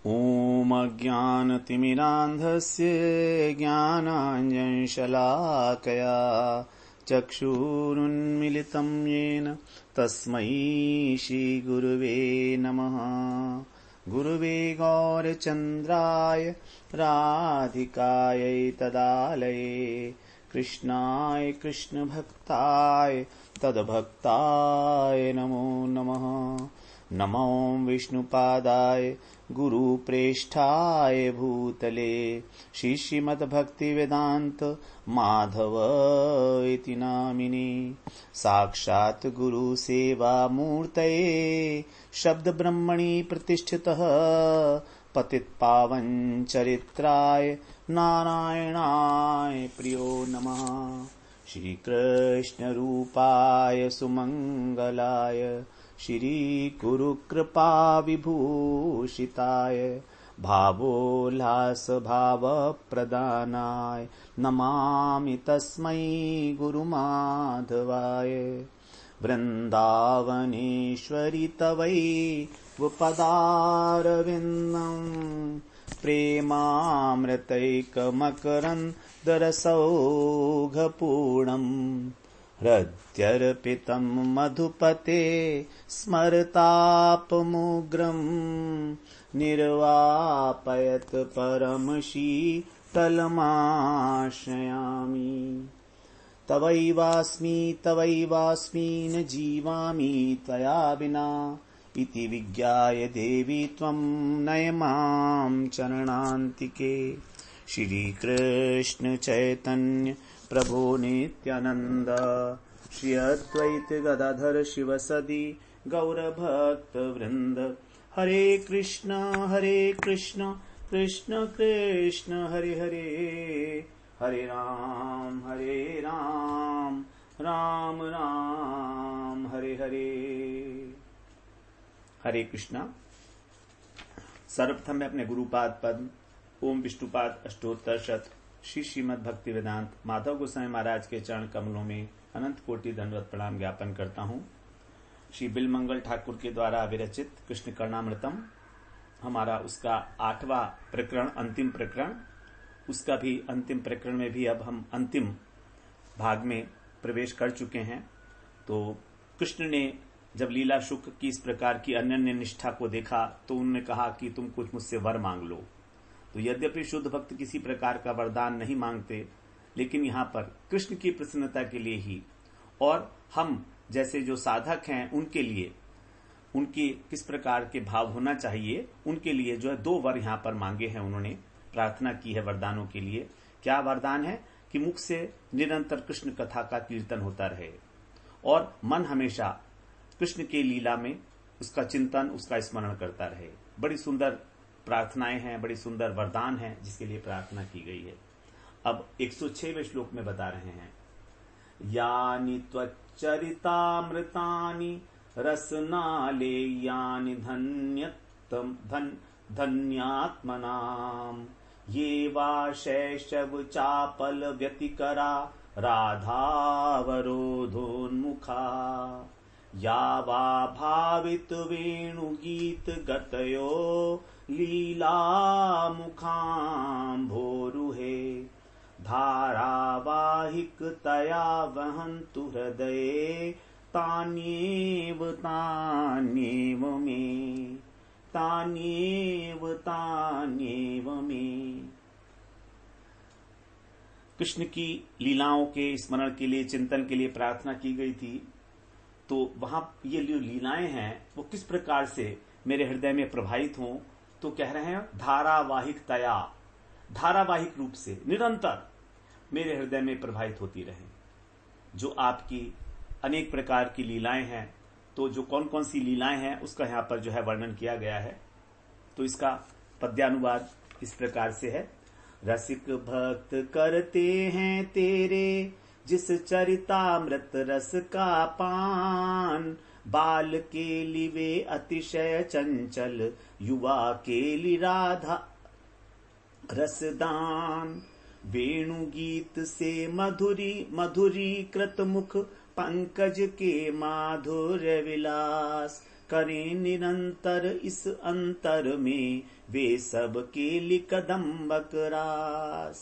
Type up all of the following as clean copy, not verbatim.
ॐ अज्ञानतिमिरान्धस्य ज्ञानाञ्जनशलाकया चक्षुरुन्मिलितं येन तस्मै श्रीगुरुवे नमः। गुरुवे गौरचन्द्राय राधिकायै तदालये कृष्णाय कृष्णभक्ताय तद्भक्ताय नमो नमः। नमो विष्णुपादाय गुरुप्रेष्ठाय भूतले श्रीमद्भक्तिवेदान्त माधव इति नामिने। साक्षात् गुरुसेवामूर्तये शब्दब्रह्मणि प्रतिष्ठितः पतितपावनचरित्राय नारायणाय प्रियो नमः। श्रीकृष्णरूपाय सुमङ्गलाय श्रीगुरुकृपाविभूषिताय भावोल्लासभावप्रदानाय नमामि तस्मै गुरुमाधवाय। वृन्दावनेश्वरि तवै पदारविन्दं प्रेमामृतैकमकरन्दरसौघपूर्णम् हृद्यर्पितं मधुपते स्मरतापमुग्रं निर्वापयत् परमशीतलमाश्रयामि। तवैवास्मि न जीवामि त्वया विना इति विज्ञाय देवी त्वं नय मां चरणान्तिके। श्रीकृष्ण चैतन्य प्रभो नित्यानंद श्री अद्वैत गदाधर शिवसदि गौरभक्त वृंद। हरे कृष्ण कृष्ण कृष्ण हरे हरे, हरे राम राम राम हरे हरे। हरे कृष्णा। सर्वप्रथम मैं अपने गुरुपाद पद्म ओम विष्णुपाद अष्टोत्तर शत श्री श्रीमद् भक्ति वेदांत माधव गोस्वामी महाराज के चरण कमलों में अनंत कोटि दंडवत प्रणाम ज्ञापन करता हूँ। श्री बिलमंगल ठाकुर के द्वारा विरचित कृष्ण कर्णामृतम हमारा उसका 8वां प्रकरण, अंतिम प्रकरण, उसका भी अंतिम प्रकरण में भी अब हम अंतिम भाग में प्रवेश कर चुके हैं। तो कृष्ण ने जब लीला शुक की इस प्रकार की अनन्य निष्ठा को देखा तो उन्होंने कहा कि तुम कुछ मुझसे वर मांग लो। तो यद्यपि शुद्ध भक्त किसी प्रकार का वरदान नहीं मांगते, लेकिन यहाँ पर कृष्ण की प्रसन्नता के लिए ही और हम जैसे जो साधक हैं उनके लिए उनके किस प्रकार के भाव होना चाहिए, उनके लिए जो है 2 वर यहाँ पर मांगे हैं। उन्होंने प्रार्थना की है वरदानों के लिए। क्या वरदान है कि मुख से निरंतर कृष्ण कथा का कीर्तन होता रहे और मन हमेशा कृष्ण के लीला में उसका चिंतन, उसका स्मरण करता रहे। बड़ी सुंदर प्रार्थनाएं हैं, बड़ी सुंदर वरदान है जिसके लिए प्रार्थना की गई है। अब 106वें श्लोक में बता रहे हैं, यानि त्वच्चरितामृतानि रसनालेयानि धन्यात्मनाम् ये वा शैशव चापल व्यतिकरा राधावरोधोन्मुखा या वा भावित वेणुगीत गतयो लीलामुखाम्भोरुहे धारावाहिकतया वहन्तु हृदये तान्येव मे। कृष्ण की लीलाओं के स्मरण के लिए, चिंतन के लिए प्रार्थना की गई थी। तो वहां ये जो लीलाएं हैं वो किस प्रकार से मेरे हृदय में प्रभावित हों, तो कह रहे हैं धारावाहिकतया, धारावाहिक रूप से निरंतर मेरे हृदय में प्रभावित होती रहे। जो आपकी अनेक प्रकार की लीलाएं हैं, तो जो कौन कौन सी लीलाएं हैं उसका यहाँ पर जो है वर्णन किया गया है। तो इसका पद्यानुवाद इस प्रकार से है, रसिक भक्त करते हैं तेरे जिस चरितामृत रस का पान, बाल के लिए वे अतिशय चंचल, युवा के लिए राधा रसदान। वेणु गीत से मधुरी कृत मुख, पंकज के माधुर्य विलास, करें निरंतर इस अंतर में, वे सब केलि कदम्बक रास।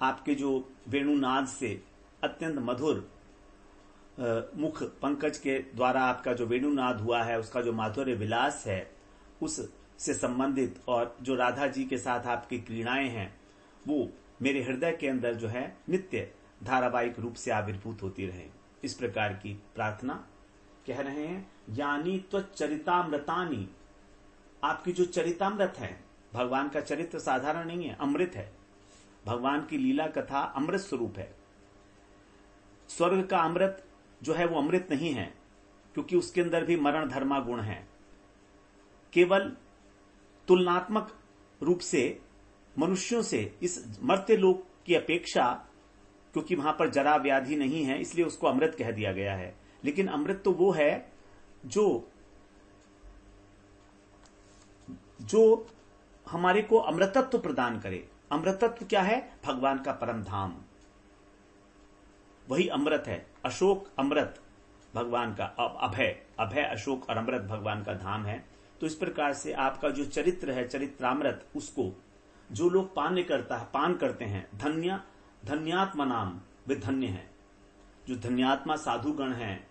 आपके जो वेणुनाद से अत्यंत मधुर मुख पंकज के द्वारा आपका जो वेणुनाद हुआ है, उसका जो माधुर्य विलास है, उस से संबंधित और जो राधा जी के साथ आपकी क्रीड़ाएं हैं, वो मेरे हृदय के अंदर जो है नित्य धारावाहिक रूप से आविर्भूत होती रहे। इस प्रकार की प्रार्थना कह रहे हैं। यानी त्वच्चरितामृतानि, आपकी जो चरितामृत है, भगवान का चरित्र साधारण नहीं है, अमृत है। भगवान की लीला कथा अमृत स्वरूप है। स्वर्ग का अमृत जो है वो अमृत नहीं है, क्योंकि उसके अंदर भी मरण धर्मा गुण है। केवल तुलनात्मक रूप से मनुष्यों से इस मर्त्य लोक की अपेक्षा, क्योंकि वहां पर जरा व्याधि नहीं है, इसलिए उसको अमृत कह दिया गया है। लेकिन अमृत तो वो है जो हमारे को अमृतत्व प्रदान करे। अमृतत्व क्या है? भगवान का परम धाम, वही अमृत है। अशोक अमृत भगवान का, अभय अशोक और अमृत भगवान का धाम है। तो इस प्रकार से आपका जो चरित्र है, चरित्रामृत, उसको जो लोग पान करते हैं, धन्यात्मा नाम, वे धन्य हैं। जो धन्यात्मा साधुगण हैं,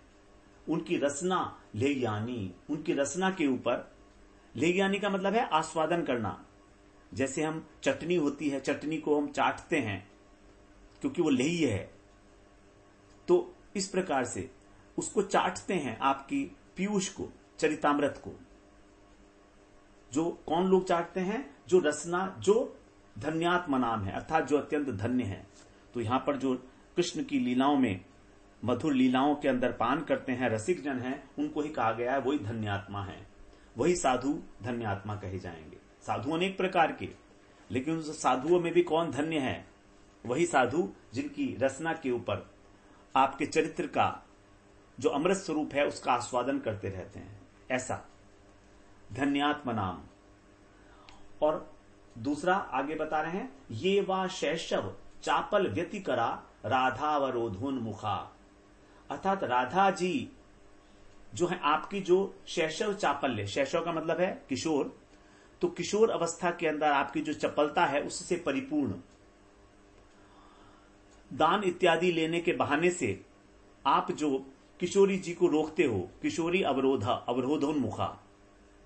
उनकी रसना लेयानी, उनकी रसना के ऊपर, लेयानी का मतलब है आस्वादन करना। जैसे हम चटनी होती है, चटनी को हम चाटते हैं क्योंकि वो लेह्य है, तो इस प्रकार से उसको चाटते हैं, आपकी पीयूष को, चरितामृत को। जो कौन लोग चाटते हैं? जो रसना, जो धन्यात्मा नाम है, अर्थात जो अत्यंत धन्य है। तो यहां पर जो कृष्ण की लीलाओं में, मधुर लीलाओं के अंदर पान करते हैं, रसिक जन हैं, उनको ही कहा गया है वही धन्यात्मा है, वही साधु धन्यात्मा कहे जाएंगे। साधु अनेक प्रकार के, लेकिन उस साधुओं में भी कौन धन्य है? वही साधु जिनकी रसना के ऊपर आपके चरित्र का जो अमृत स्वरूप है उसका आस्वादन करते रहते हैं, ऐसा धन्यात्मा नाम। और दूसरा आगे बता रहे हैं, ये वा शैशव चापल व्यतिकरा राधावरोधोन्मुखा, अर्थात राधा जी जो है आपकी जो शैशव चापल्य, शैशव का मतलब है किशोर, तो किशोर अवस्था के अंदर आपकी जो चपलता है उससे परिपूर्ण, दान इत्यादि लेने के बहाने से आप जो किशोरी जी को रोकते हो, किशोरी अवरोधोन्मुखा,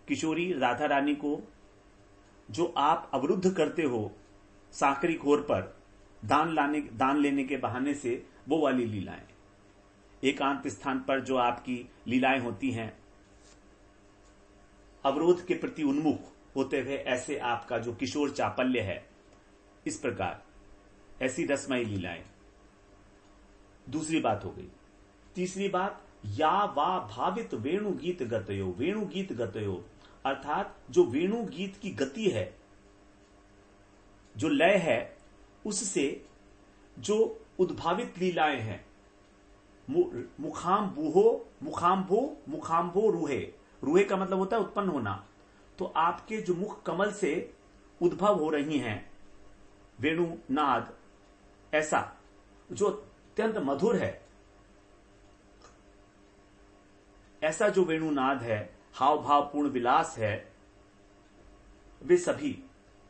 किशोरी राधा रानी को जो आप अवरुद्ध करते हो सांकरी खोर पर दान लेने के बहाने से, वो वाली लीलाएं, एकांत स्थान पर जो आपकी लीलाएं होती हैं अवरोध के प्रति उन्मुख होते हुए, ऐसे आपका जो किशोर चापल्य है, इस प्रकार ऐसी रसमयी लीलाएं। दूसरी बात हो गई। तीसरी बात, या वा भावित वेणु गीत गतयो, वेणु गीत गतयो, अर्थात जो वेणु गीत की गति है, जो लय है, उससे जो उद्भावित लीलाएं हैं, मुखाम्भो रूहे, रूहे का मतलब होता है उत्पन्न होना, तो आपके जो मुख कमल से उद्भव हो रही हैं वेणु नाद, ऐसा जो अत्यंत मधुर है, ऐसा जो वेणुनाद है, हाव भावपूर्ण विलास है, वे सभी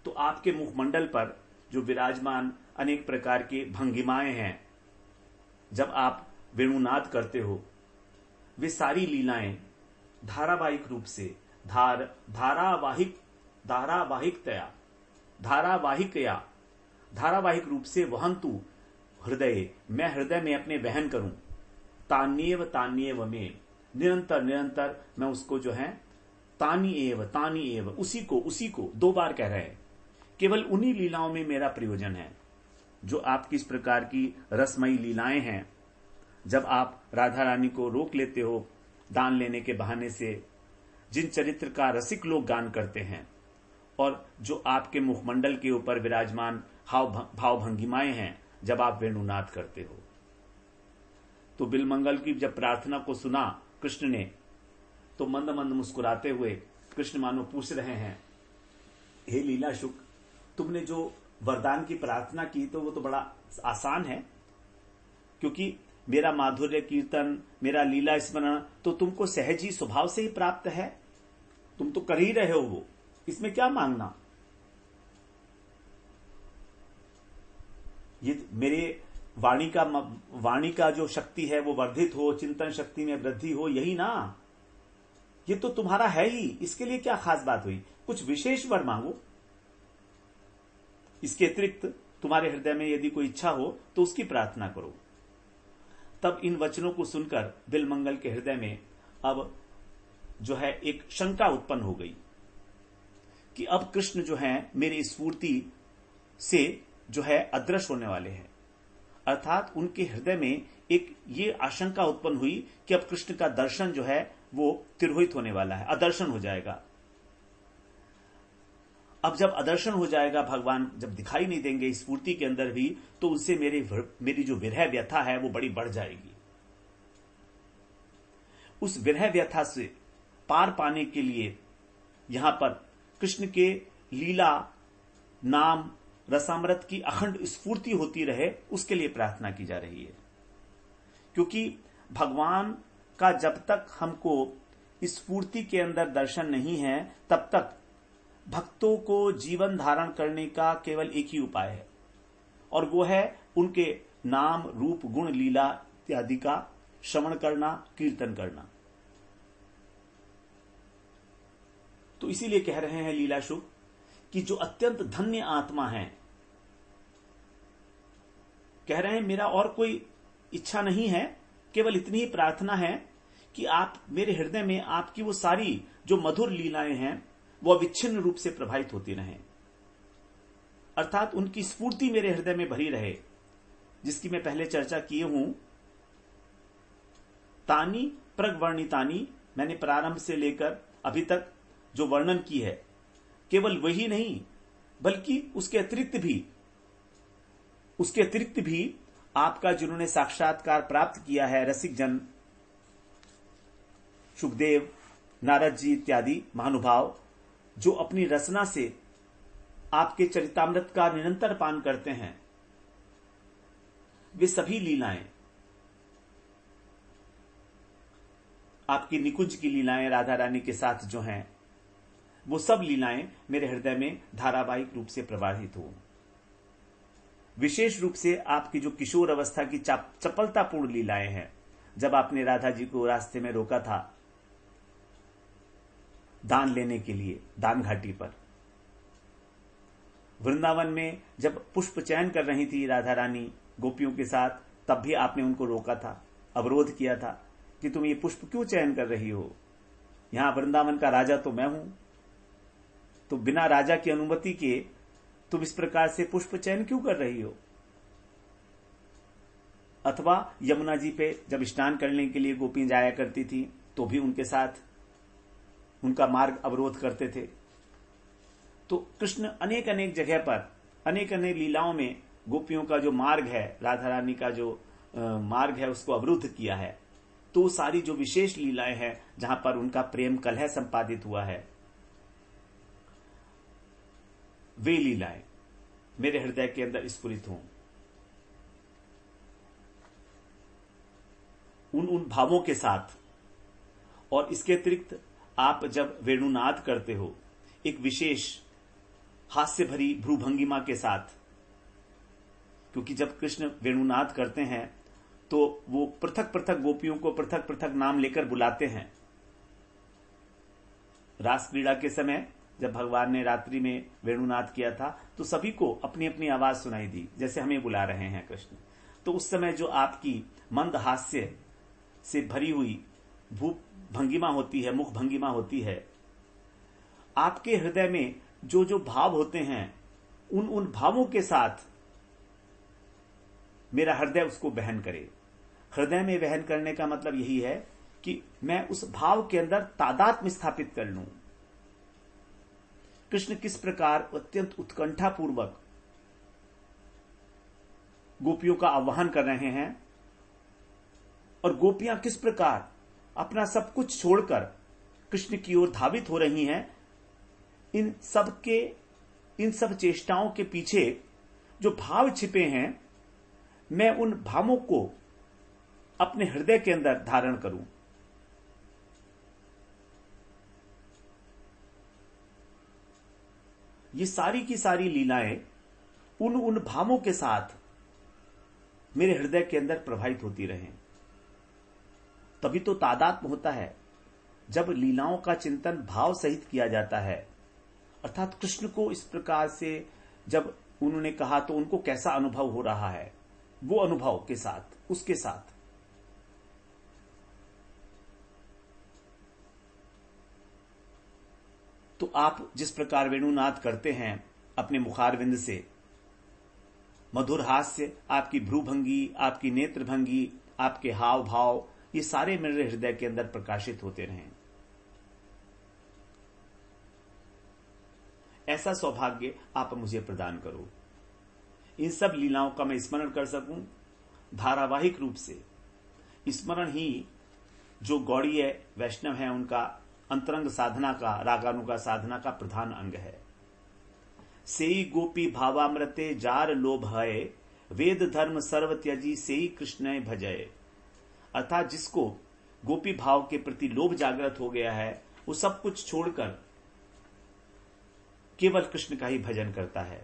तो आपके मुखमंडल पर जो विराजमान अनेक प्रकार की भंगिमाएं हैं, जब आप वेणुनाद करते हो, वे सारी लीलाएं धारावाहिक रूप से, धारावाहिक रूप से वहंतु हृदय, मैं हृदय में अपने वहन करूं, तान्येव में, निरंतर मैं उसको जो है तानी एव, उसी को 2 बार कह रहे हैं। केवल उन्हीं लीलाओं में मेरा प्रयोजन है, जो आपकी इस प्रकार की रसमयी लीलाएं हैं। जब आप राधा रानी को रोक लेते हो दान लेने के बहाने से, जिन चरित्र का रसिक लोग गान करते हैं, और जो आपके मुखमंडल के ऊपर विराजमान भाव भंगिमाएं हैं, जब आप वेणुनाद करते हो, तो बिलमंगल की जब प्रार्थना को सुना कृष्ण ने, तो मंद मंद मुस्कुराते हुए कृष्ण मानो पूछ रहे हैं, हे लीला शुक, तुमने जो वरदान की प्रार्थना की तो वो तो बड़ा आसान है, क्योंकि मेरा माधुर्य कीर्तन, मेरा लीला स्मरण तो तुमको सहज ही स्वभाव से ही प्राप्त है, तुम तो कर ही रहे हो वो, इसमें क्या मांगना। ये मेरे वाणी का जो शक्ति है वो वर्धित हो, चिंतन शक्ति में वृद्धि हो, यही ना, ये तो तुम्हारा है ही, इसके लिए क्या खास बात हुई। कुछ विशेष वर मांगो। इसके अतिरिक्त तुम्हारे हृदय में यदि कोई इच्छा हो तो उसकी प्रार्थना करो। तब इन वचनों को सुनकर बिलमंगल के हृदय में अब जो है एक शंका उत्पन्न हो गई कि अब कृष्ण जो है मेरी स्फूर्ति से जो है अदृश्य होने वाले हैं। अर्थात उनके हृदय में एक ये आशंका उत्पन्न हुई कि अब कृष्ण का दर्शन जो है वो तिरोहित होने वाला है, अदर्शन हो जाएगा। अब जब अदर्शन हो जाएगा, भगवान जब दिखाई नहीं देंगे स्फूर्ति के अंदर भी, तो उनसे मेरी जो विरह व्यथा है वो बड़ी बढ़ जाएगी। उस विरह व्यथा से पार पाने के लिए यहां पर कृष्ण के लीला नाम रसामृत की अखंड स्फूर्ति होती रहे, उसके लिए प्रार्थना की जा रही है। क्योंकि भगवान का जब तक हमको स्फूर्ति के अंदर दर्शन नहीं है, तब तक भक्तों को जीवन धारण करने का केवल एक ही उपाय है, और वो है उनके नाम रूप गुण लीला इत्यादि का श्रवण करना, कीर्तन करना। तो इसीलिए कह रहे हैं लीलाशुक कि जो अत्यंत धन्य आत्मा है, कह रहे हैं मेरा और कोई इच्छा नहीं है, केवल इतनी ही प्रार्थना है कि आप मेरे हृदय में आपकी वो सारी जो मधुर लीलाएं हैं वो अविच्छिन्न रूप से प्रभावित होती रहें। अर्थात उनकी स्फूर्ति मेरे हृदय में भरी रहे, जिसकी मैं पहले चर्चा किए हूं। तानी प्रगवर्णितानी, मैंने प्रारंभ से लेकर अभी तक जो वर्णन की है, केवल वही नहीं बल्कि उसके अतिरिक्त भी आपका जिन्होंने साक्षात्कार प्राप्त किया है, रसिक जन सुखदेव, नारद जी इत्यादि महानुभाव, जो अपनी रसना से आपके चरितामृत का निरंतर पान करते हैं, वे सभी लीलाएं, आपकी निकुंज की लीलाएं राधा रानी के साथ जो हैं, वो सब लीलाएं मेरे हृदय में धारावाहिक रूप से प्रवाहित हो। विशेष रूप से आपकी जो किशोर अवस्था की चपलतापूर्ण लीलाएं हैं, जब आपने राधा जी को रास्ते में रोका था दान लेने के लिए, दान घाटी पर, वृंदावन में जब पुष्प चयन कर रही थी राधा रानी गोपियों के साथ, तब भी आपने उनको रोका था, अवरोध किया था कि तुम ये पुष्प क्यों चयन कर रही हो, यहां वृंदावन का राजा तो मैं हूं, तो बिना राजा की अनुमति के तुम इस प्रकार से पुष्प चयन क्यों कर रही हो। अथवा यमुना जी पे जब स्नान करने के लिए गोपी जाया करती थी, तो भी उनके साथ उनका मार्ग अवरोध करते थे। तो कृष्ण अनेक अनेक जगह पर अनेक अनेक लीलाओं में गोपियों का जो मार्ग है, राधा रानी का जो मार्ग है, उसको अवरुद्ध किया है। तो सारी जो विशेष लीलाएं हैं जहां पर उनका प्रेम कलह संपादित हुआ है, वे लीलाएं मेरे हृदय के अंदर स्फुरित हों। उन भावों के साथ, और इसके अतिरिक्त आप जब वेणुनाद करते हो एक विशेष हास्य भरी भ्रूभंगिमा के साथ, क्योंकि जब कृष्ण वेणुनाद करते हैं तो वो पृथक पृथक गोपियों को पृथक पृथक नाम लेकर बुलाते हैं। रास क्रीड़ा के समय जब भगवान ने रात्रि में वेणुनाद किया था, तो सभी को अपनी अपनी आवाज सुनाई दी, जैसे हमें बुला रहे हैं कृष्ण। तो उस समय जो आपकी मंद हास्य से भरी हुई भूप भंगिमा होती है, मुख भंगिमा होती है, आपके हृदय में जो जो भाव होते हैं, उन भावों के साथ मेरा हृदय उसको वहन करे। हृदय में वहन करने का मतलब यही है कि मैं उस भाव के अंदर तादात्म्य स्थापित कर लूं। कृष्ण किस प्रकार अत्यंत उत्कंठा पूर्वक गोपियों का आह्वान कर रहे हैं, और गोपियां किस प्रकार अपना सब कुछ छोड़कर कृष्ण की ओर धावित हो रही हैं, इन सब चेष्टाओं के पीछे जो भाव छिपे हैं, मैं उन भावों को अपने हृदय के अंदर धारण करूं। ये सारी की सारी लीलाएं उन भावों के साथ मेरे हृदय के अंदर प्रवाहित होती रहें। तभी तो तादात्म्य होता है, जब लीलाओं का चिंतन भाव सहित किया जाता है। अर्थात कृष्ण को इस प्रकार से जब उन्होंने कहा तो उनको कैसा अनुभव हो रहा है, वो अनुभव के साथ, उसके साथ तो आप जिस प्रकार वेणुनाद करते हैं अपने मुखारविंद से, मधुर हास्य, आपकी भ्रूभंगी, आपकी नेत्रभंगी, आपके हाव भाव, ये सारे मेरे हृदय के अंदर प्रकाशित होते रहें। ऐसा सौभाग्य आप मुझे प्रदान करो। इन सब लीलाओं का मैं स्मरण कर सकूं धारावाहिक रूप से। स्मरण ही जो गौड़ीय वैष्णव है उनका अंतरंग साधना का, रागानुगा साधना का प्रधान अंग है। सेई गोपी भावामृते जार लोभ है, वेद धर्म सर्व त्यजी सेई कृष्ण भजय। अर्थात जिसको गोपी भाव के प्रति लोभ जागृत हो गया है, वो सब कुछ छोड़कर केवल कृष्ण का ही भजन करता है।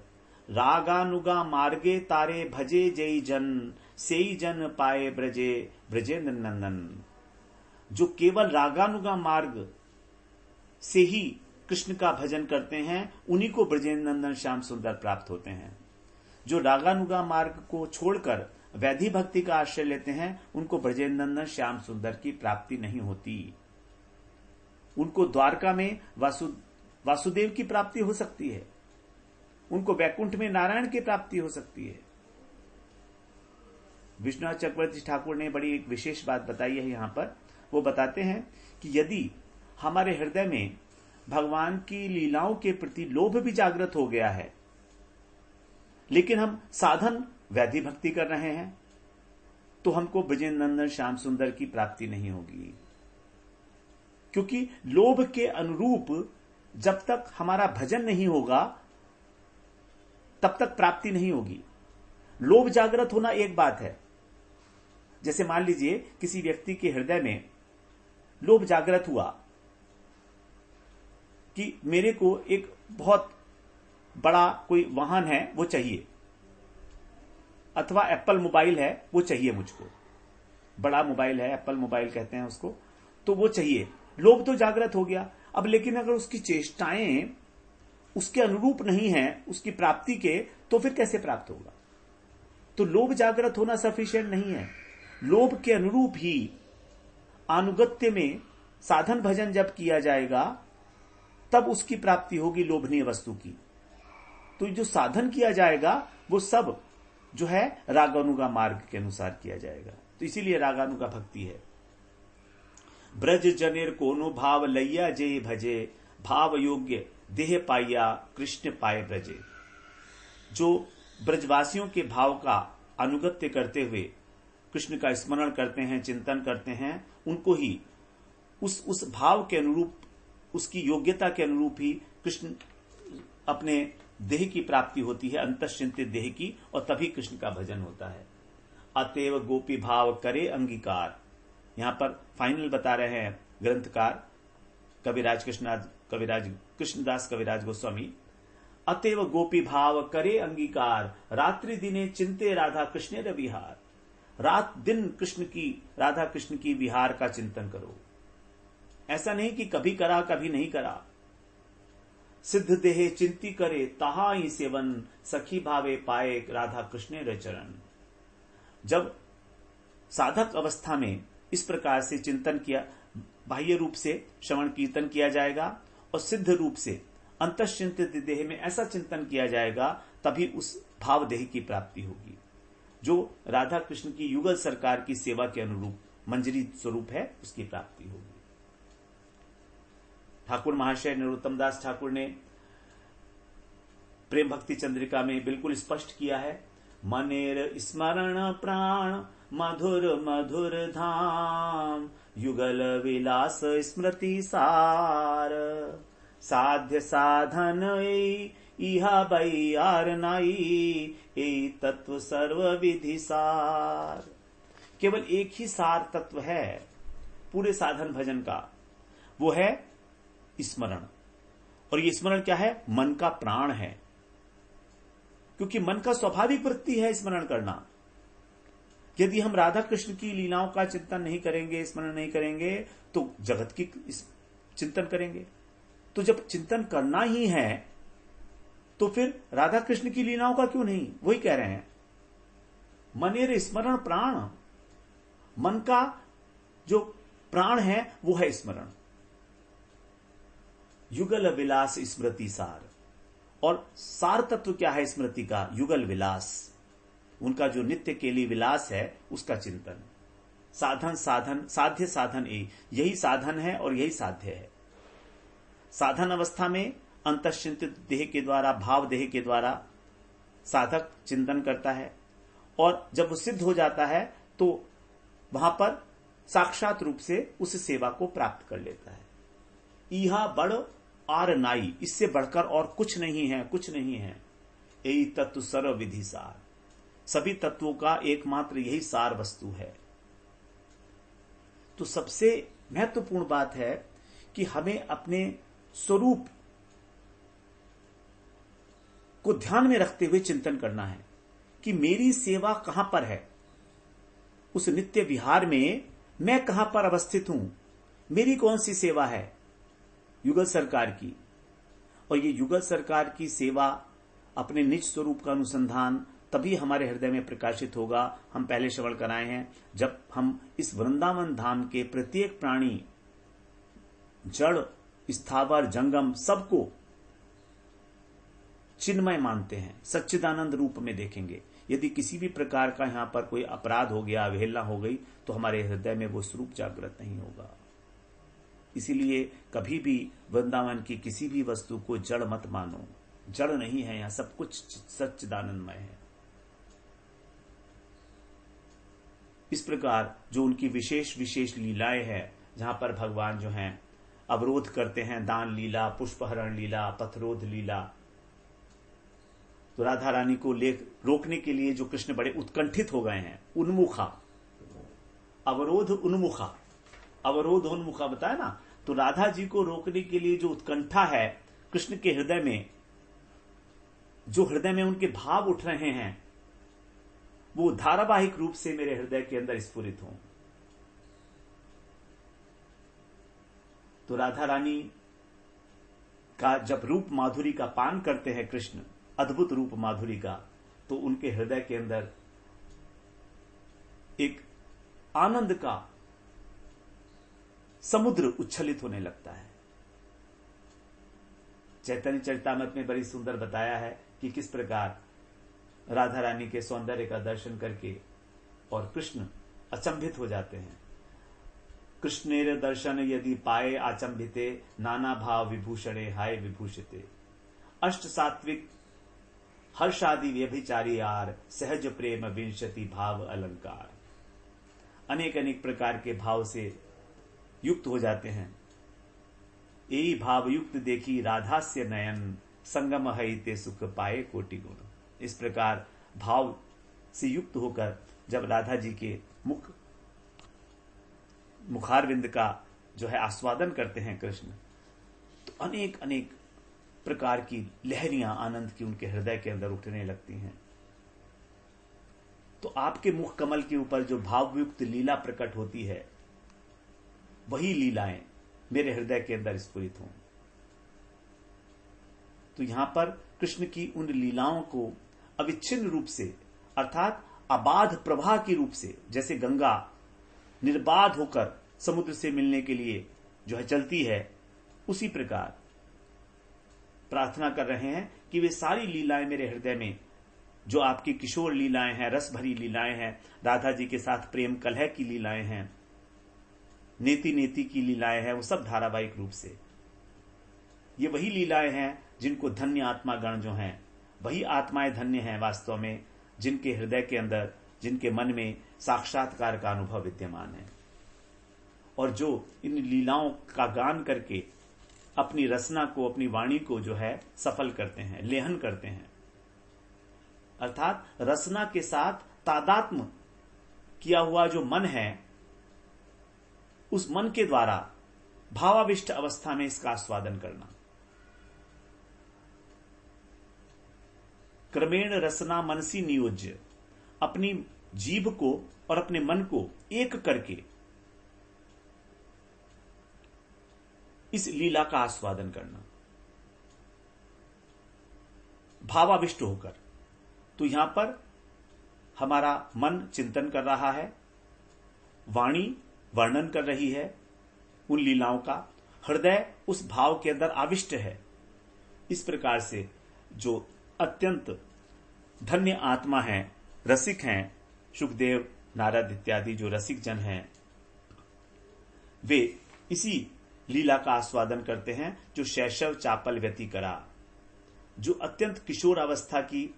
रागानुगा मार्गे तारे भजे जय जन, सेई जन पाए ब्रजे ब्रजेंद्र नंदन। जो केवल रागानुगा मार्ग से ही कृष्ण का भजन करते हैं, उन्हीं को ब्रजेंद्र नंदन श्याम सुंदर प्राप्त होते हैं। जो रागानुगा मार्ग को छोड़कर वैधि भक्ति का आश्रय लेते हैं, उनको ब्रजेंद्र नंदन श्याम सुंदर की प्राप्ति नहीं होती। उनको द्वारका में वासुदेव की प्राप्ति हो सकती है, उनको वैकुंठ में नारायण की प्राप्ति हो सकती है। विश्वनाथ चक्रवर्ती ठाकुर ने बड़ी एक विशेष बात बताई है यहां पर। वो बताते हैं कि यदि हमारे हृदय में भगवान की लीलाओं के प्रति लोभ भी जागृत हो गया है, लेकिन हम साधन वैधि भक्ति कर रहे हैं, तो हमको ब्रजेंद्र नंदन श्याम सुंदर की प्राप्ति नहीं होगी। क्योंकि लोभ के अनुरूप जब तक हमारा भजन नहीं होगा, तब तक प्राप्ति नहीं होगी। लोभ जागृत होना एक बात है। जैसे मान लीजिए किसी व्यक्ति के हृदय में लोभ जागृत हुआ कि मेरे को एक बहुत बड़ा कोई वाहन है वो चाहिए, अथवा एप्पल मोबाइल है वो चाहिए मुझको। बड़ा मोबाइल है, एप्पल मोबाइल कहते हैं उसको, तो वो चाहिए। लोभ तो जागृत हो गया। अब लेकिन अगर उसकी चेष्टाएं उसके अनुरूप नहीं है उसकी प्राप्ति के, तो फिर कैसे प्राप्त होगा? तो लोभ जागृत होना सफिशिएंट नहीं है। लोभ के अनुरूप ही अनुगत्य में साधन भजन जब किया जाएगा, तब उसकी प्राप्ति होगी लोभनीय वस्तु की। तो जो साधन किया जाएगा वो सब जो है रागानुगा मार्ग के अनुसार किया जाएगा। तो इसीलिए रागानुगा भक्ति है। ब्रज जनेर कोनो भाव लैया जय भजे, भाव योग्य देह पाइया कृष्ण पाए ब्रजे। जो ब्रजवासियों के भाव का अनुगत्य करते हुए कृष्ण का स्मरण करते हैं, चिंतन करते हैं, उनको ही उस भाव के अनुरूप, उसकी योग्यता के अनुरूप ही कृष्ण अपने देह की प्राप्ति होती है, अंतश्चिंतित देह की, और तभी कृष्ण का भजन होता है। अतएव गोपी भाव करे अंगीकार। यहां पर फाइनल बता रहे हैं ग्रंथकार कविराज कृष्णदास कविराज गोस्वामी। अतएव गोपी भाव करे अंगीकार, रात्रि दिने चिंते राधा कृष्ण रे विहार। रात दिन राधा कृष्ण की विहार का चिंतन करो। ऐसा नहीं कि कभी करा कभी नहीं करा। सिद्ध देहे चिंती करे तहा ही सेवन, सखी भावे पाए राधा कृष्ण रे चरण। जब साधक अवस्था में इस प्रकार से चिंतन किया, बाह्य रूप से श्रवण कीर्तन किया जाएगा, और सिद्ध रूप से अंतश्चिंतित देह में ऐसा चिंतन किया जाएगा, तभी उस भाव देह की प्राप्ति होगी, जो राधा कृष्ण की युगल सरकार की सेवा के अनुरूप मंजरी स्वरूप है, उसकी प्राप्ति होगी। ठाकुर महाशय नरोत्तम दास ठाकुर ने प्रेम भक्ति चंद्रिका में बिल्कुल स्पष्ट किया है, मनेर स्मरण प्राण मधुर मधुर धाम, युगल विलास स्मृति सार, साध्य साधन इहा बैयार नाई, ए तत्व सर्व विधि सार। केवल एक ही सार तत्व है पूरे साधन भजन का, वो है स्मरण। और ये स्मरण क्या है? मन का प्राण है, क्योंकि मन का स्वाभाविक वृत्ति है स्मरण करना। यदि हम राधा कृष्ण की लीलाओं का चिंतन नहीं करेंगे, स्मरण नहीं करेंगे, तो जगत की चिंतन करेंगे। तो जब चिंतन करना ही है तो फिर राधा कृष्ण की लीलाओं का क्यों नहीं? वही कह रहे हैं, मनेर स्मरण प्राण। मन का जो प्राण है वो है स्मरण। युगल विलास स्मृति सार। और सार तत्व क्या है स्मृति का? युगल विलास, उनका जो नित्य केली विलास है उसका चिंतन। साधन साधन साध्य साधन यही साधन है और यही साध्य है। साधन अवस्था में अंतश्चिंतित देह के द्वारा, भाव देह के द्वारा साधक चिंतन करता है, और जब वो सिद्ध हो जाता है तो वहां पर साक्षात रूप से उस सेवा को प्राप्त कर लेता है। इहा बड़ आर नाई, इससे बढ़कर और कुछ नहीं है, कुछ नहीं है। यही तत्व सर्व विधि सार, सभी तत्वों का एकमात्र यही सार वस्तु है। तो सबसे महत्वपूर्ण बात है कि हमें अपने स्वरूप को ध्यान में रखते हुए चिंतन करना है कि मेरी सेवा कहां पर है, उस नित्य विहार में मैं कहां पर अवस्थित हूं, मेरी कौन सी सेवा है? युगल सरकार की। और ये युगल सरकार की सेवा, अपने निज स्वरूप का अनुसंधान तभी हमारे हृदय में प्रकाशित होगा। हम पहले श्रवण कराए हैं, जब हम इस वृंदावन धाम के प्रत्येक प्राणी, जड़, स्थावर, जंगम, सबको चिन्मय मानते हैं, सच्चिदानंद रूप में देखेंगे। यदि किसी भी प्रकार का यहां पर कोई अपराध हो गया, अवहेलना हो गई, तो हमारे हृदय में वो स्वरूप जागृत नहीं होगा। इसीलिए कभी भी वृंदावन की किसी भी वस्तु को जड़ मत मानो। जड़ नहीं है, यहां सब कुछ सच्चिदानंदमय है। इस प्रकार जो उनकी विशेष विशेष लीलाएं हैं, जहां पर भगवान जो हैं अवरोध करते हैं, दान लीला, पुष्पहरण लीला, पथरोध लीला, तो राधा रानी को रोकने के लिए जो कृष्ण बड़े उत्कंठित हो गए हैं, उन्मुखा, अवरोध उन्मुखा, अवरोध उन्मुखा बताया ना। तो राधा जी को रोकने के लिए जो उत्कंठा है कृष्ण के हृदय में, जो हृदय में उनके भाव उठ रहे हैं, वो धारावाहिक रूप से मेरे हृदय के अंदर स्फुरित हों। तो राधा रानी का जब रूप माधुरी का पान करते हैं कृष्ण, अद्भुत रूप माधुरी का, तो उनके हृदय के अंदर एक आनंद का समुद्र उच्छलित होने लगता है। चैतन्य चरितामृत में बड़ी सुंदर बताया है कि किस प्रकार राधा रानी के सौंदर्य का दर्शन करके और कृष्ण अचंभित हो जाते हैं। कृष्णेर दर्शन यदि पाए आचंभिते, नाना भाव विभूषणे हाय विभूषिते। अष्ट सात्विक हर्षादि व्यभिचारी आर, सहज प्रेम विंशति भाव अलंकार। अनेक अनेक प्रकार के भाव से युक्त हो जाते हैं। यही भाव युक्त देखी राधास्य नयन, संगम हईते सुख पाए कोटि गुण। इस प्रकार भाव से युक्त होकर जब राधा जी के मुखारविंद का जो है आस्वादन करते हैं कृष्ण, तो अनेक अनेक प्रकार की लहरियां आनंद की उनके हृदय के अंदर उठने लगती हैं। तो आपके मुख कमल के ऊपर जो भावयुक्त लीला प्रकट होती है, वही लीलाएं मेरे हृदय के अंदर स्फुरित हों। तो यहां पर कृष्ण की उन लीलाओं को अविच्छिन्न रूप से, अर्थात अबाध प्रवाह के रूप से, जैसे गंगा निर्बाध होकर समुद्र से मिलने के लिए जो है चलती है, उसी प्रकार प्रार्थना कर रहे हैं कि वे सारी लीलाएं मेरे हृदय में, जो आपकी किशोर लीलाएं हैं, रस भरी लीलाएं हैं, राधा जी के साथ प्रेम कलह की लीलाएं हैं, नेति नेति की लीलाएं हैं, वो सब धारावाहिक रूप से, ये वही लीलाएं हैं जिनको धन्य आत्मा गण जो हैं, वही आत्माएं धन्य हैं वास्तव में, जिनके हृदय के अंदर, जिनके मन में साक्षात्कार का अनुभव विद्यमान है, और जो इन लीलाओं का गान करके अपनी रसना को, अपनी वाणी को जो है सफल करते हैं, लेहन करते हैं, अर्थात रसना के साथ तादात्म्य किया हुआ जो मन है, उस मन के द्वारा भावाविष्ट अवस्था में इसका आस्वादन करना। क्रमेण रसना मनसी नियोज्य, अपनी जीभ को और अपने मन को एक करके इस लीला का आस्वादन करना, भावाविष्ट होकर। तो यहां पर हमारा मन चिंतन कर रहा है, वाणी वर्णन कर रही है उन लीलाओं का, हृदय उस भाव के अंदर आविष्ट है। इस प्रकार से जो अत्यंत धन्य आत्मा है, रसिक हैं, सुखदेव, नारद इत्यादि जो रसिक जन हैं, वे इसी लीला का आस्वादन करते हैं जो शैशव चापल व्यति करा, जो अत्यंत किशोर अवस्था की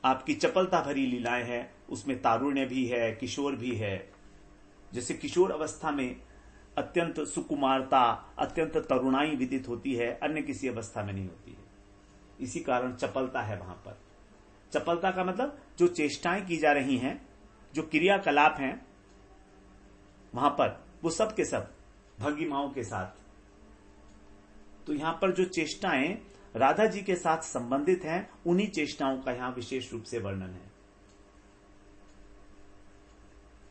आपकी चपलता भरी लीलाएं हैं। उसमें तारुण्य भी है, किशोर भी है। जैसे किशोर अवस्था में अत्यंत सुकुमारता, अत्यंत तरुणाई विदित होती है, अन्य किसी अवस्था में नहीं होती है। इसी कारण चपलता है वहां पर। चपलता का मतलब जो चेष्टाएं की जा रही हैं, जो क्रियाकलाप हैं वहां पर, वो सब के सब भंगिमाओं के साथ। तो यहां पर जो चेष्टाएं राधा जी के साथ संबंधित हैं, उन्हीं चेष्टाओं का यहां विशेष रूप से वर्णन है।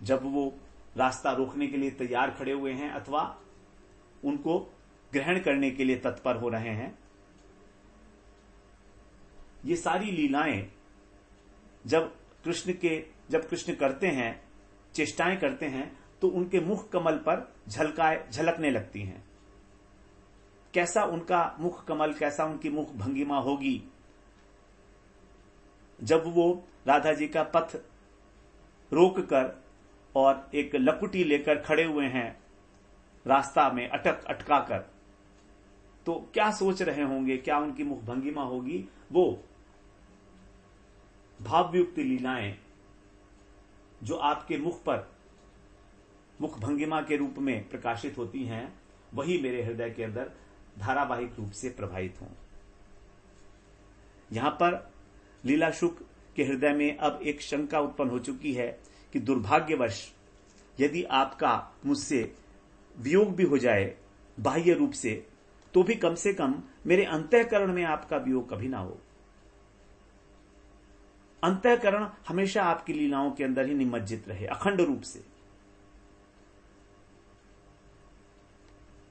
जब वो रास्ता रोकने के लिए तैयार खड़े हुए हैं अथवा उनको ग्रहण करने के लिए तत्पर हो रहे हैं, ये सारी लीलाएं जब कृष्ण करते हैं, चेष्टाएं करते हैं, तो उनके मुख कमल पर झलकने लगती हैं। कैसा उनका मुख कमल, कैसा उनकी मुख भंगिमा होगी जब वो राधा जी का पथ रोककर और एक लकुटी लेकर खड़े हुए हैं रास्ता में अटका कर। तो क्या सोच रहे होंगे, क्या उनकी मुख भंगिमा होगी। वो भावयुक्त लीलाएं जो आपके मुख पर मुख भंगिमा के रूप में प्रकाशित होती हैं, वही मेरे हृदय के अंदर धारावाहिक रूप से प्रभावित हों। यहां पर लीला शुक के हृदय में अब एक शंका उत्पन्न हो चुकी है कि दुर्भाग्यवश यदि आपका मुझसे वियोग भी हो जाए बाह्य रूप से, तो भी कम से कम मेरे अंतःकरण में आपका वियोग कभी ना हो। अंतःकरण हमेशा आपकी लीलाओं के अंदर ही निमज्जित रहे, अखंड रूप से।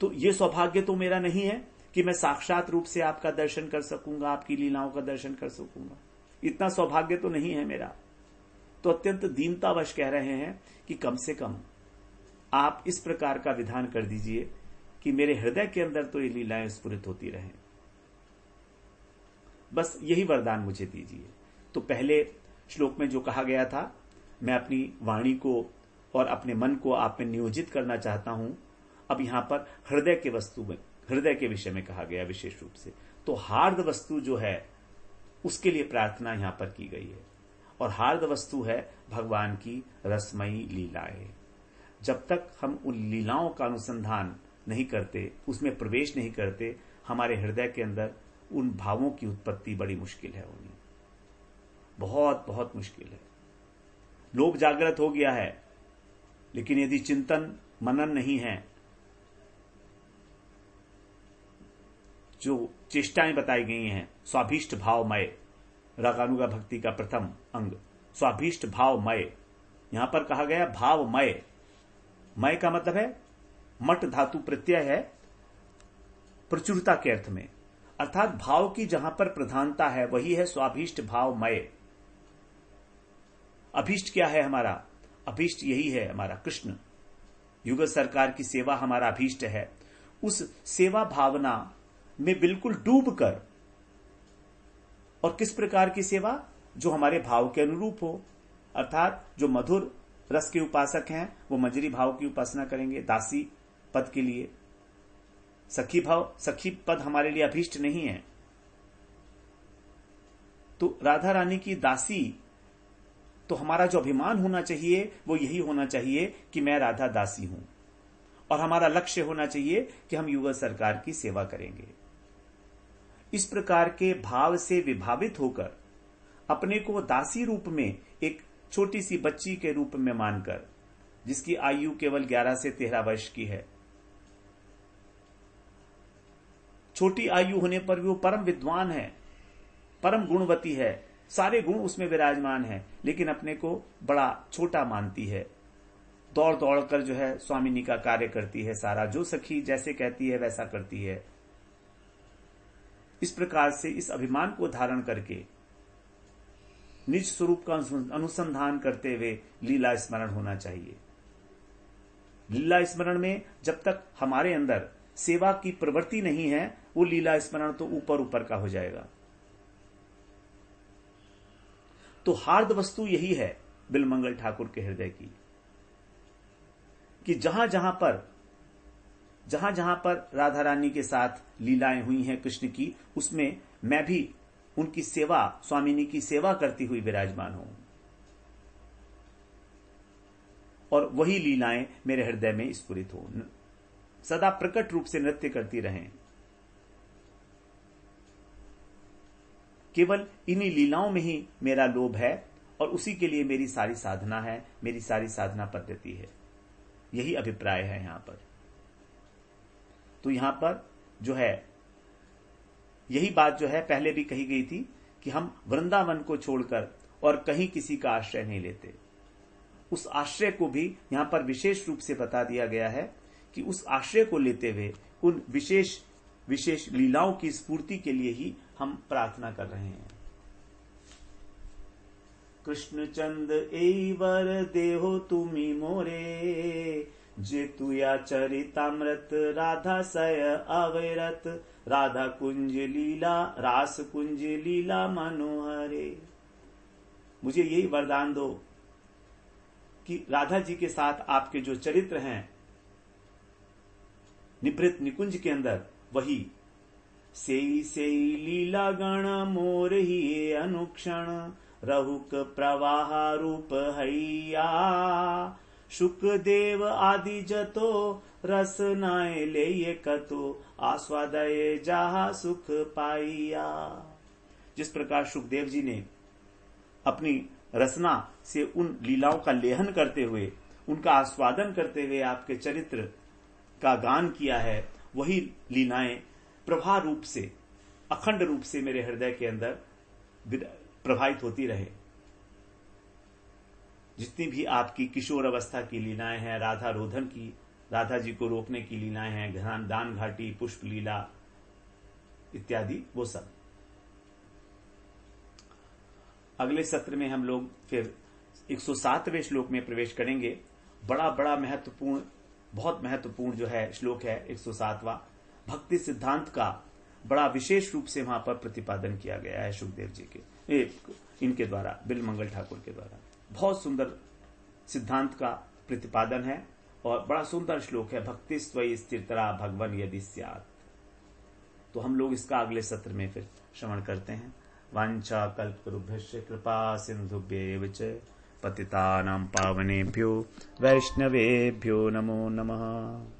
तो ये सौभाग्य तो मेरा नहीं है कि मैं साक्षात रूप से आपका दर्शन कर सकूंगा, आपकी लीलाओं का दर्शन कर सकूंगा। इतना सौभाग्य तो नहीं है मेरा। तो अत्यंत दीनतावश कह रहे हैं कि कम से कम आप इस प्रकार का विधान कर दीजिए कि मेरे हृदय के अंदर तो ये लीलाएं स्फुरित होती रहें। बस यही वरदान मुझे दीजिए। तो पहले श्लोक में जो कहा गया था, मैं अपनी वाणी को और अपने मन को आप में नियोजित करना चाहता हूं। अब यहां पर हृदय के वस्तु में, हृदय के विषय में कहा गया विशेष रूप से। तो हार्द वस्तु जो है उसके लिए प्रार्थना यहां पर की गई है। और हार्द वस्तु है भगवान की रसमयी लीलाएं। जब तक हम उन लीलाओं का अनुसंधान नहीं करते, उसमें प्रवेश नहीं करते, हमारे हृदय के अंदर उन भावों की उत्पत्ति बड़ी मुश्किल है होनी, बहुत बहुत मुश्किल है। लोभ जागृत हो गया है, लेकिन यदि चिंतन मनन नहीं है, जो चेष्टाएं बताई गई हैं, स्वाभीष्ट भावमय, रागानुगा भक्ति का प्रथम अंग, स्वाभीष्ट भावमय। यहां पर कहा गया भावमय। मय का मतलब है मट धातु प्रत्यय है प्रचुरता के अर्थ में, अर्थात भाव की जहां पर प्रधानता है वही है स्वाभीष्ट भावमय। अभीष्ट क्या है हमारा? अभीष्ट यही है हमारा कृष्ण। युगल सरकार की सेवा हमारा अभीष्ट है। उस सेवा भावना में बिल्कुल डूब कर, और किस प्रकार की सेवा? जो हमारे भाव के अनुरूप हो। अर्थात जो मधुर रस के उपासक हैं वो मंजरी भाव की उपासना करेंगे दासी पद के लिए। सखी पद हमारे लिए अभीष्ट नहीं है। तो राधा रानी की दासी, तो हमारा जो अभिमान होना चाहिए वो यही होना चाहिए कि मैं राधा दासी हूं, और हमारा लक्ष्य होना चाहिए कि हम युगल सरकार की सेवा करेंगे। इस प्रकार के भाव से विभावित होकर अपने को दासी रूप में एक छोटी सी बच्ची के रूप में मानकर, जिसकी आयु केवल 11 से 13 वर्ष की है। छोटी आयु होने पर भी वो परम विद्वान है, परम गुणवती है, सारे गुण उसमें विराजमान है, लेकिन अपने को बड़ा छोटा मानती है। दौड़ दौड़ कर जो है स्वामिनी का कार्य करती है, सारा जो सखी जैसे कहती है वैसा करती है। इस प्रकार से इस अभिमान को धारण करके निज स्वरूप का अनुसंधान करते हुए लीला स्मरण होना चाहिए। लीला स्मरण में जब तक हमारे अंदर सेवा की प्रवृत्ति नहीं है, वो लीला स्मरण तो ऊपर ऊपर का हो जाएगा। तो हार्द वस्तु यही है बिलमंगल ठाकुर के हृदय की, कि जहां जहां पर राधा रानी के साथ लीलाएं हुई हैं कृष्ण की, उसमें मैं भी उनकी सेवा, स्वामिनी की सेवा करती हुई विराजमान हूं, और वही लीलाएं मेरे हृदय में स्फुरित हो, सदा प्रकट रूप से नृत्य करती रहें। केवल इन्हीं लीलाओं में ही मेरा लोभ है, और उसी के लिए मेरी सारी साधना है, मेरी सारी साधना पद्धति है। यही अभिप्राय है यहां पर। तो यहां पर जो है यही बात जो है पहले भी कही गई थी कि हम वृंदावन को छोड़कर और कहीं किसी का आश्रय नहीं लेते। उस आश्रय को भी यहां पर विशेष रूप से बता दिया गया है कि उस आश्रय को लेते हुए उन विशेष विशेष लीलाओं की स्फूर्ति के लिए ही हम प्रार्थना कर रहे हैं। कृष्ण चंद एवर देहो तुमी मोरे, जे तुया चरितामृत राधा सय अविरत, राधा कुंज लीला रास कुंज लीला मनोहरे। मुझे यही वरदान दो कि राधा जी के साथ आपके जो चरित्र हैं निभृत निकुंज के अंदर, वही सेई लीला गण मोर ही अनुक्षण, रहुक प्रवाह रूप हैया, शुकदेव आदि जतो रस नाय ले कतो, आस्वादय जहा सुख पाइया। जिस प्रकार शुकदेव जी ने अपनी रसना से उन लीलाओं का लेहन करते हुए, उनका आस्वादन करते हुए आपके चरित्र का गान किया है, वही लीलाएं प्रभा रूप से, अखंड रूप से मेरे हृदय के अंदर प्रभावित होती रहे। जितनी भी आपकी किशोर अवस्था की लीलाएं हैं, राधा रोधन की, राधा जी को रोकने की लीलाएं हैं, दान घाटी, पुष्प लीला इत्यादि, वो सब। अगले सत्र में हम लोग फिर 107वें श्लोक में प्रवेश करेंगे। बड़ा बड़ा महत्वपूर्ण, बहुत महत्वपूर्ण जो है श्लोक है 107वां। भक्ति सिद्धांत का बड़ा विशेष रूप से वहां पर प्रतिपादन किया गया है सुखदेव जी के, इनके द्वारा, बिलमंगल ठाकुर के द्वारा। बहुत सुंदर सिद्धांत का प्रतिपादन है और बड़ा सुंदर श्लोक है, भक्ति स्वयं स्थिरतरा भगवन यदि स्यात्। तो हम लोग इसका अगले सत्र में फिर श्रवण करते हैं। वांछा कल्पतरुभ्यश्च कृपा सिंधुभ्येव च पतितानां पावनेभ्यो वैष्णवेभ्यो नमो नमः।